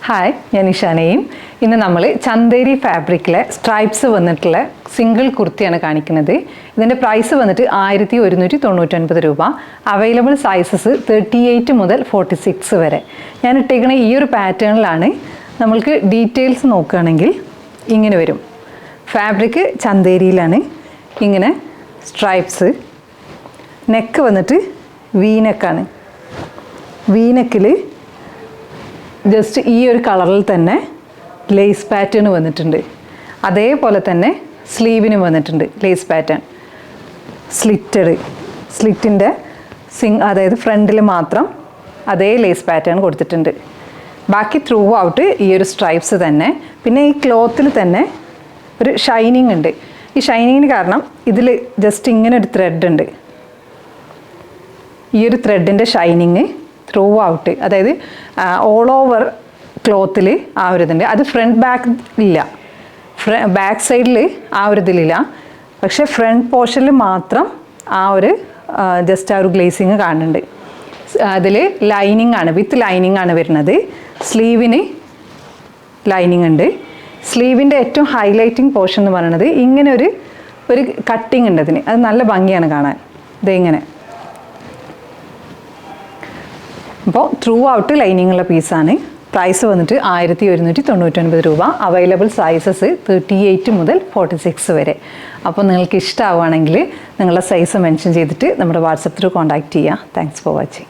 Hi, ഞാൻ ഇഷാനയും. ഇന്ന് നമ്മൾ ചന്തേരി ഫാബ്രിക്കിലെ സ്ട്രൈപ്സ് വന്നിട്ടുള്ള സിംഗിൾ കുർത്തിയാണ് കാണിക്കുന്നത്. ഇതിൻ്റെ പ്രൈസ് വന്നിട്ട് 1199 രൂപ. അവൈലബിൾ സൈസസ് 38 മുതൽ 46 വരെ. ഞാൻ ഇട്ടേക്കുന്ന ഈ ഒരു പാറ്റേണിലാണ്. നമ്മൾക്ക് ഡീറ്റെയിൽസ് നോക്കുകയാണെങ്കിൽ ഇങ്ങനെ വരും. ഫാബ്രിക് ചന്തേരിയിലാണ്. ഇങ്ങനെ സ്ട്രൈപ്സ്. നെക്ക് വന്നിട്ട് വീനെക്കാണ്. വീനെക്കിൽ ജസ്റ്റ് ഈ ഒരു കളറിൽ തന്നെ ലേസ് പാറ്റേൺ വന്നിട്ടുണ്ട്. അതേപോലെ തന്നെ സ്ലീവിനും വന്നിട്ടുണ്ട് ലേസ് പാറ്റേൺ. സ്ലിറ്റിൻ്റെ അതായത് ഫ്രണ്ടിൽ മാത്രം അതേ ലേസ് പാറ്റേൺ കൊടുത്തിട്ടുണ്ട്. ബാക്കി ത്രൂ ഔട്ട് ഈ ഒരു സ്ട്രൈപ്സ് തന്നെ. പിന്നെ ഈ ക്ലോത്തിൽ തന്നെ ഒരു ഷൈനിങ് ഉണ്ട്. ഈ ഷൈനിങ്ങിന് കാരണം ഇതിൽ ജസ്റ്റ് ഇങ്ങനെ ഒരു ത്രെഡ് ഉണ്ട്. ഈ ഒരു ത്രെഡിൻ്റെ ഷൈനിങ് ത്രൂ ഔട്ട്, അതായത് ഓൾ ഓവർ ക്ലോത്തിൽ ആ ഒരു ഇതുണ്ട്. അത് ഫ്രണ്ട് ബാക്ക് ഇല്ല, ബാക്ക് സൈഡിൽ ആ ഒരു ഇതിലില്ല. പക്ഷെ ഫ്രണ്ട് പോർഷനിൽ മാത്രം ആ ഒരു ജസ്റ്റ് ആ ഒരു ഗ്ലേസിങ് കാണുന്നുണ്ട്. അതിൽ ലൈനിങ് ആണ്, വിത്ത് ലൈനിങ് ആണ് വരുന്നത്. സ്ലീവിന് ലൈനിങ് ഉണ്ട്. സ്ലീവിൻ്റെ ഏറ്റവും ഹൈലൈറ്റിംഗ് പോർഷൻ എന്ന് പറയുന്നത് ഇങ്ങനെ ഒരു കട്ടിങ് ഉണ്ട് അതിന്. അത് നല്ല ഭംഗിയാണ് കാണാൻ. ഇതിങ്ങനെ അപ്പോൾ ത്രൂ ഔട്ട് ലൈനിങ് ഉള്ള പീസാണ്. പ്രൈസ് വന്നിട്ട് 1199 രൂപ. അവൈലബിൾ സൈസസ് 38 മുതൽ 46 വരെ. അപ്പോൾ നിങ്ങൾക്ക് ഇഷ്ടമാവുകയാണെങ്കിൽ നിങ്ങളുടെ സൈസ് മെൻഷൻ ചെയ്തിട്ട് നമ്മുടെ വാട്സപ്പ് ത്രൂ കോൺടാക്റ്റ് ചെയ്യുക. Thanks for watching.